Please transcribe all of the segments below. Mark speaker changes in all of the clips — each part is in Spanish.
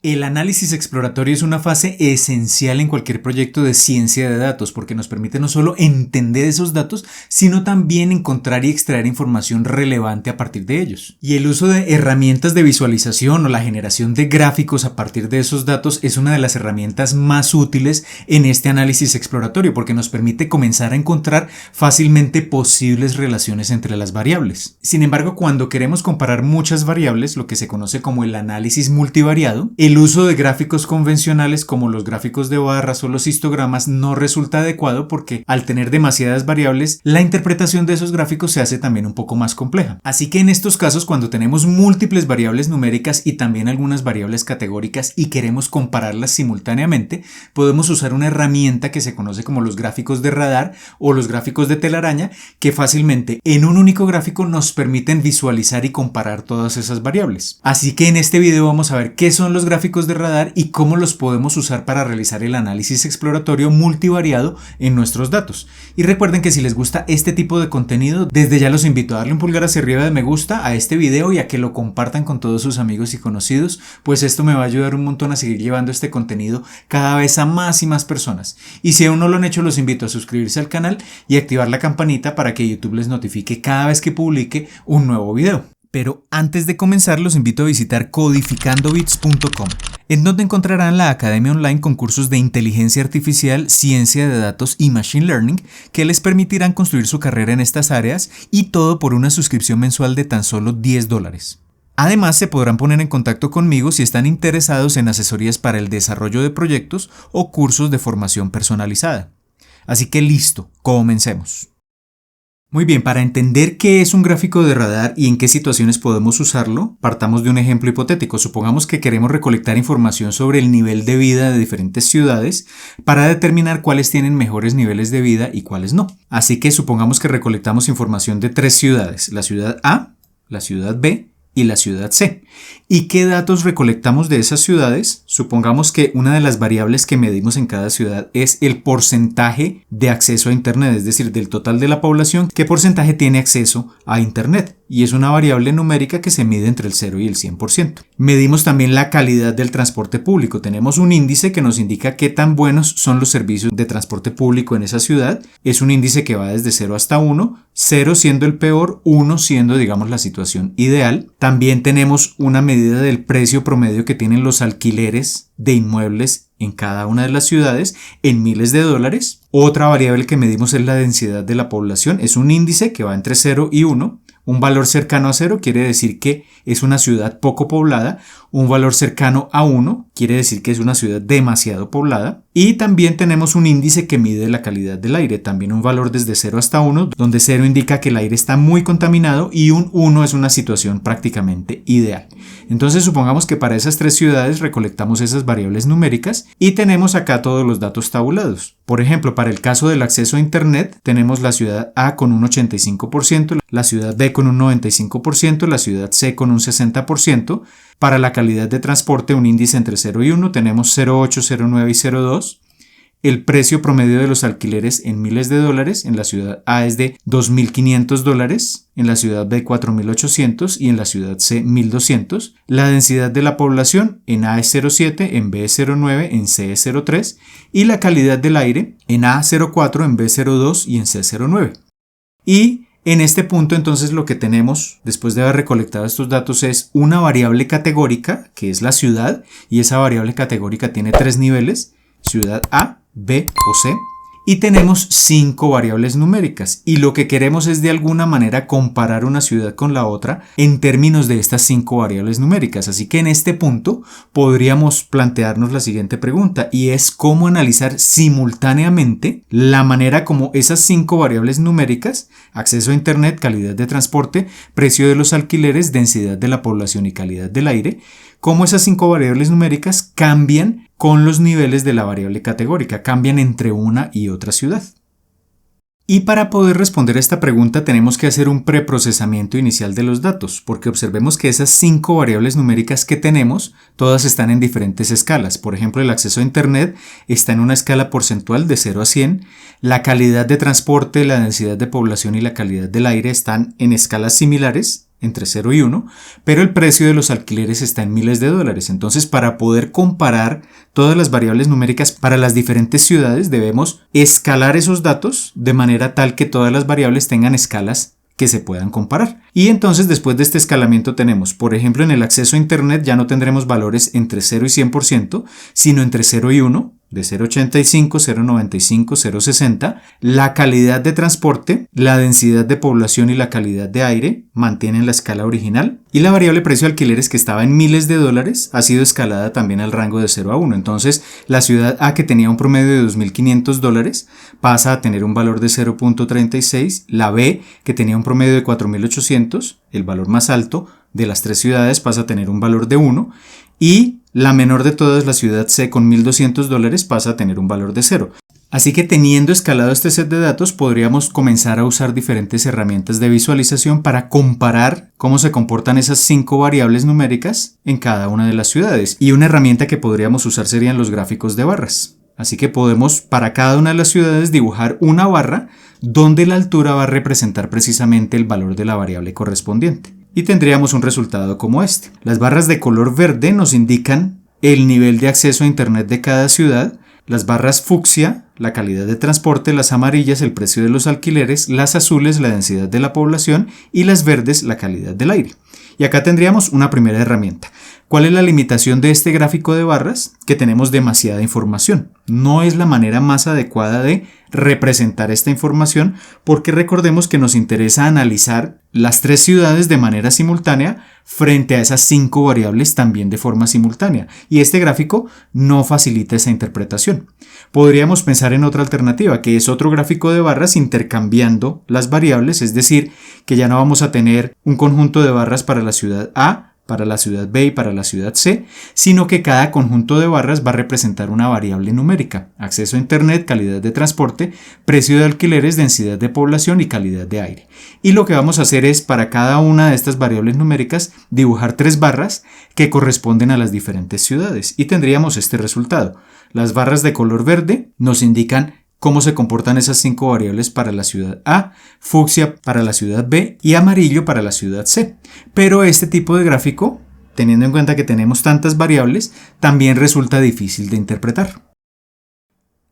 Speaker 1: El análisis exploratorio es una fase esencial en cualquier proyecto de ciencia de datos porque nos permite no solo entender esos datos, sino también encontrar y extraer información relevante a partir de ellos. Y el uso de herramientas de visualización o la generación de gráficos a partir de esos datos es una de las herramientas más útiles en este análisis exploratorio porque nos permite comenzar a encontrar fácilmente posibles relaciones entre las variables. Sin embargo, cuando queremos comparar muchas variables, lo que se conoce como el análisis multivariado, el uso de gráficos convencionales como los gráficos de barras o los histogramas no resulta adecuado porque al tener demasiadas variables, la interpretación de esos gráficos se hace también un poco más compleja. Así que en estos casos, cuando tenemos múltiples variables numéricas y también algunas variables categóricas y queremos compararlas simultáneamente, podemos usar una herramienta que se conoce como los gráficos de radar o los gráficos de telaraña que fácilmente en un único gráfico nos permiten visualizar y comparar todas esas variables. Así que en este video vamos a ver qué son los gráficos de radar y cómo los podemos usar para realizar el análisis exploratorio multivariado en nuestros datos. Y recuerden que si les gusta este tipo de contenido, desde ya los invito a darle un pulgar hacia arriba de me gusta a este video y a que lo compartan con todos sus amigos y conocidos, pues esto me va a ayudar un montón a seguir llevando este contenido cada vez a más y más personas. Y si aún no lo han hecho, los invito a suscribirse al canal y activar la campanita para que YouTube les notifique cada vez que publique un nuevo video. Pero antes de comenzar, los invito a visitar codificandobits.com, en donde encontrarán la academia online con cursos de inteligencia artificial, ciencia de datos y machine learning que les permitirán construir su carrera en estas áreas y todo por una suscripción mensual de tan solo $10. Además, se podrán poner en contacto conmigo si están interesados en asesorías para el desarrollo de proyectos o cursos de formación personalizada. Así que listo, comencemos. Muy bien, para entender qué es un gráfico de radar y en qué situaciones podemos usarlo, partamos de un ejemplo hipotético. Supongamos que queremos recolectar información sobre el nivel de vida de diferentes ciudades para determinar cuáles tienen mejores niveles de vida y cuáles no. Así que supongamos que recolectamos información de 3 ciudades, la ciudad A, la ciudad B y la ciudad C. ¿Y qué datos recolectamos de esas ciudades? Supongamos que una de las variables que medimos en cada ciudad es el porcentaje de acceso a Internet, es decir, del total de la población, qué porcentaje tiene acceso a Internet. Y es una variable numérica que se mide entre el 0 y el 100%. Medimos también la calidad del transporte público. Tenemos un índice que nos indica qué tan buenos son los servicios de transporte público en esa ciudad. Es un índice que va desde 0 hasta 1, 0 siendo el peor, 1 siendo, digamos, la situación ideal. También tenemos una medida del precio promedio que tienen los alquileres de inmuebles en cada una de las ciudades en miles de dólares. Otra variable que medimos es la densidad de la población. Es un índice que va entre 0 y 1. Un valor cercano a 0 quiere decir que es una ciudad poco poblada. Un valor cercano a 1 quiere decir que es una ciudad demasiado poblada. Y también tenemos un índice que mide la calidad del aire. También un valor desde 0 hasta 1, donde 0 indica que el aire está muy contaminado y un 1 es una situación prácticamente ideal. Entonces supongamos que para esas 3 ciudades recolectamos esas variables numéricas y tenemos acá todos los datos tabulados. Por ejemplo, para el caso del acceso a Internet, tenemos la ciudad A con un 85%, la ciudad B con un 95%, la ciudad C con un 60%. Para la calidad de transporte, un índice entre 0 y 1, tenemos 0,8, 0,9 y 0,2. El precio promedio de los alquileres en miles de dólares en la ciudad A es de $2.500, en la ciudad B $4.800 y en la ciudad C $1.200. La densidad de la población en A es 0,7, en B es 0,9, en C es 0,3 y la calidad del aire en A 0,4, en B 0,2 y en C 0,9. Y en este punto entonces lo que tenemos después de haber recolectado estos datos es una variable categórica que es la ciudad y esa variable categórica tiene 3 niveles, ciudad A, B o C. Y tenemos 5 variables numéricas y lo que queremos es de alguna manera comparar una ciudad con la otra en términos de estas 5 variables numéricas. Así que en este punto podríamos plantearnos la siguiente pregunta y es cómo analizar simultáneamente la manera como esas 5 variables numéricas, acceso a Internet, calidad de transporte, precio de los alquileres, densidad de la población y calidad del aire, cómo esas 5 variables numéricas cambian con los niveles de la variable categórica, cambian entre una y otra ciudad. Y para poder responder a esta pregunta tenemos que hacer un preprocesamiento inicial de los datos, porque observemos que esas 5 variables numéricas que tenemos, todas están en diferentes escalas. Por ejemplo, el acceso a Internet está en una escala porcentual de 0 a 100, la calidad de transporte, la densidad de población y la calidad del aire están en escalas similares, entre 0 y 1, pero el precio de los alquileres está en miles de dólares. Entonces, para poder comparar todas las variables numéricas para las diferentes ciudades, debemos escalar esos datos de manera tal que todas las variables tengan escalas que se puedan comparar. Y entonces, después de este escalamiento tenemos, por ejemplo, en el acceso a Internet ya no tendremos valores entre 0 y 100%, sino entre 0 y 1, de 0,85, 0,95, 0,60. La calidad de transporte, la densidad de población y la calidad de aire mantienen la escala original. Y la variable precio de alquileres, que estaba en miles de dólares, ha sido escalada también al rango de 0 a 1. Entonces, la ciudad A, que tenía un promedio de $2.500, pasa a tener un valor de 0.36. La B, que tenía un promedio de 4.800, el valor más alto de las tres ciudades, pasa a tener un valor de 1. Y la menor de todas, la ciudad C, con $1.200, pasa a tener un valor de 0. Así que, teniendo escalado este set de datos, podríamos comenzar a usar diferentes herramientas de visualización para comparar cómo se comportan esas 5 variables numéricas en cada una de las ciudades. Y una herramienta que podríamos usar serían los gráficos de barras. Así que podemos, para cada una de las ciudades, dibujar una barra donde la altura va a representar precisamente el valor de la variable correspondiente. Y tendríamos un resultado como este. Las barras de color verde nos indican el nivel de acceso a Internet de cada ciudad. Las barras fucsia, la calidad de transporte. Las amarillas, el precio de los alquileres. Las azules, la densidad de la población. Y las verdes, la calidad del aire. Y acá tendríamos una primera herramienta. ¿Cuál es la limitación de este gráfico de barras? Que tenemos demasiada información. No es la manera más adecuada de representar esta información, porque recordemos que nos interesa analizar las 3 ciudades de manera simultánea frente a esas 5 variables también de forma simultánea. Y este gráfico no facilita esa interpretación. Podríamos pensar en otra alternativa, que es otro gráfico de barras intercambiando las variables, es decir, que ya no vamos a tener un conjunto de barras para la ciudad A, para la ciudad B y para la ciudad C, sino que cada conjunto de barras va a representar una variable numérica: acceso a Internet, calidad de transporte, precio de alquileres, densidad de población y calidad de aire. Y lo que vamos a hacer es, para cada una de estas variables numéricas, dibujar 3 barras que corresponden a las diferentes ciudades. Y tendríamos este resultado. Las barras de color verde nos indican cómo se comportan esas 5 variables para la ciudad A, fucsia para la ciudad B y amarillo para la ciudad C. Pero este tipo de gráfico, teniendo en cuenta que tenemos tantas variables, también resulta difícil de interpretar.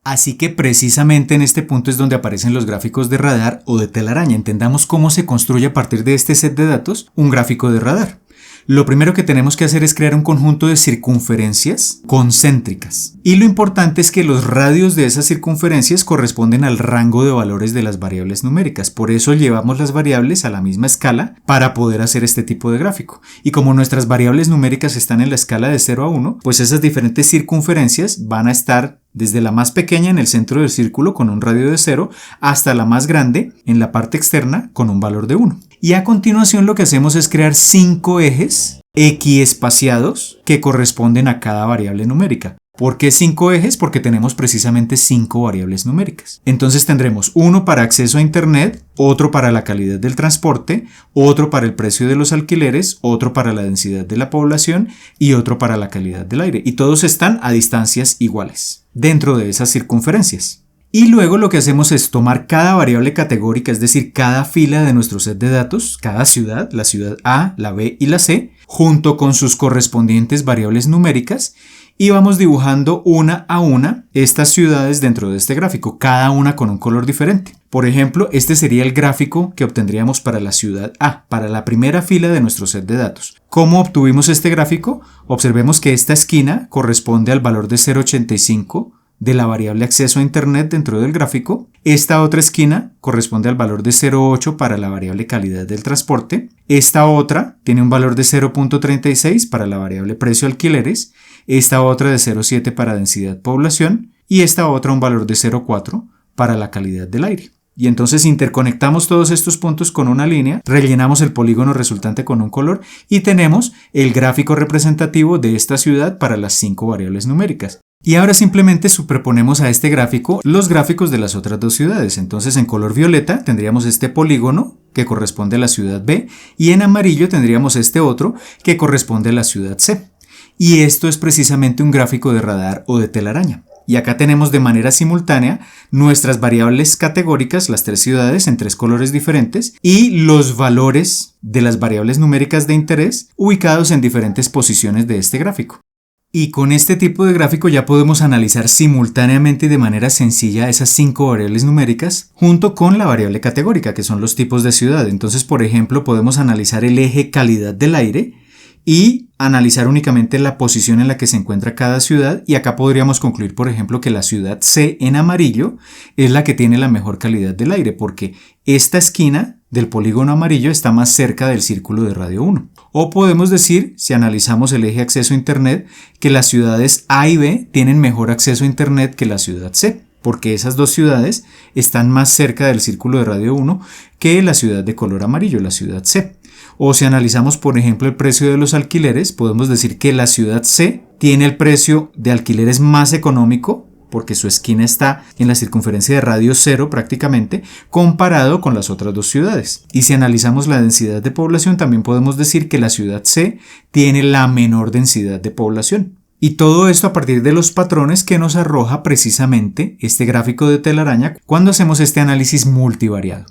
Speaker 1: Así que precisamente en este punto es donde aparecen los gráficos de radar o de telaraña. Entendamos cómo se construye a partir de este set de datos un gráfico de radar. Lo primero que tenemos que hacer es crear un conjunto de circunferencias concéntricas. Y lo importante es que los radios de esas circunferencias corresponden al rango de valores de las variables numéricas. Por eso llevamos las variables a la misma escala para poder hacer este tipo de gráfico. Y como nuestras variables numéricas están en la escala de 0 a 1, pues esas diferentes circunferencias van a estar desde la más pequeña en el centro del círculo con un radio de 0 hasta la más grande en la parte externa con un valor de 1. Y a continuación lo que hacemos es crear 5 ejes equiespaciados que corresponden a cada variable numérica. ¿Por qué 5 ejes? Porque tenemos precisamente 5 variables numéricas. Entonces tendremos uno para acceso a Internet, otro para la calidad del transporte, otro para el precio de los alquileres, otro para la densidad de la población y otro para la calidad del aire. Y todos están a distancias iguales dentro de esas circunferencias. Y luego lo que hacemos es tomar cada variable categórica, es decir, cada fila de nuestro set de datos, cada ciudad, la ciudad A, la B y la C, junto con sus correspondientes variables numéricas, y vamos dibujando una a una estas ciudades dentro de este gráfico, cada una con un color diferente. Por ejemplo, este sería el gráfico que obtendríamos para la ciudad A, para la primera fila de nuestro set de datos. ¿Cómo obtuvimos este gráfico? Observemos que esta esquina corresponde al valor de 0,85 de la variable acceso a Internet dentro del gráfico. Esta otra esquina corresponde al valor de 0,8 para la variable calidad del transporte. Esta otra tiene un valor de 0,36 para la variable precio alquileres. Esta otra de 0,7 para densidad población. Y esta otra un valor de 0,4 para la calidad del aire. Y entonces interconectamos todos estos puntos con una línea, rellenamos el polígono resultante con un color y tenemos el gráfico representativo de esta ciudad para las 5 variables numéricas. Y ahora simplemente superponemos a este gráfico los gráficos de las otras 2 ciudades. Entonces en color violeta tendríamos este polígono que corresponde a la ciudad B y en amarillo tendríamos este otro que corresponde a la ciudad C. Y esto es precisamente un gráfico de radar o de telaraña. Y acá tenemos de manera simultánea nuestras variables categóricas, las 3 ciudades en 3 colores diferentes, y los valores de las variables numéricas de interés ubicados en diferentes posiciones de este gráfico. Y con este tipo de gráfico ya podemos analizar simultáneamente y de manera sencilla esas 5 variables numéricas junto con la variable categórica, que son los tipos de ciudad. Entonces, por ejemplo, podemos analizar el eje calidad del aire y analizar únicamente la posición en la que se encuentra cada ciudad, y acá podríamos concluir, por ejemplo, que la ciudad C en amarillo es la que tiene la mejor calidad del aire, porque esta esquina del polígono amarillo está más cerca del círculo de radio 1. O podemos decir, si analizamos el eje acceso a Internet, que las ciudades A y B tienen mejor acceso a Internet que la ciudad C, porque esas dos ciudades están más cerca del círculo de radio 1 que la ciudad de color amarillo, la ciudad C. O si analizamos, por ejemplo, el precio de los alquileres, podemos decir que la ciudad C tiene el precio de alquileres más económico, porque su esquina está en la circunferencia de radio 0 prácticamente, comparado con las otras dos ciudades. Y si analizamos la densidad de población, también podemos decir que la ciudad C tiene la menor densidad de población. Y todo esto a partir de los patrones que nos arroja precisamente este gráfico de telaraña cuando hacemos este análisis multivariado.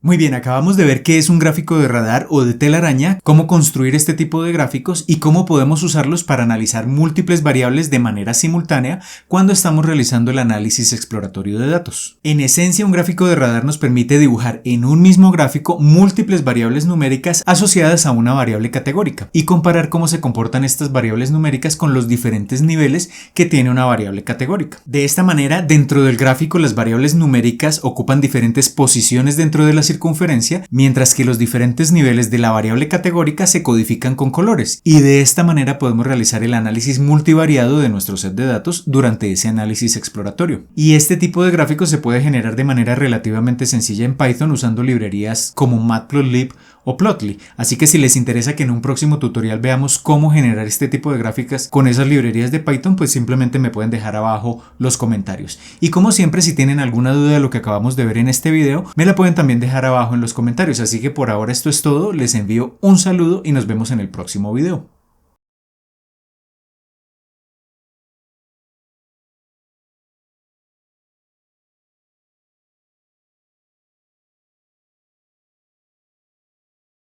Speaker 1: Muy bien, acabamos de ver qué es un gráfico de radar o de telaraña, cómo construir este tipo de gráficos y cómo podemos usarlos para analizar múltiples variables de manera simultánea cuando estamos realizando el análisis exploratorio de datos. En esencia, un gráfico de radar nos permite dibujar en un mismo gráfico múltiples variables numéricas asociadas a una variable categórica y comparar cómo se comportan estas variables numéricas con los diferentes niveles que tiene una variable categórica. De esta manera, dentro del gráfico las variables numéricas ocupan diferentes posiciones dentro de la circunferencia, mientras que los diferentes niveles de la variable categórica se codifican con colores, y de esta manera podemos realizar el análisis multivariado de nuestro set de datos durante ese análisis exploratorio. Y este tipo de gráficos se puede generar de manera relativamente sencilla en Python usando librerías como Matplotlib o Plotly, así que si les interesa que en un próximo tutorial veamos cómo generar este tipo de gráficas con esas librerías de Python, pues simplemente me pueden dejar abajo los comentarios. Y como siempre, si tienen alguna duda de lo que acabamos de ver en este video, me la pueden también dejar abajo en los comentarios, así que por ahora esto es todo, les envío un saludo y nos vemos en el próximo video.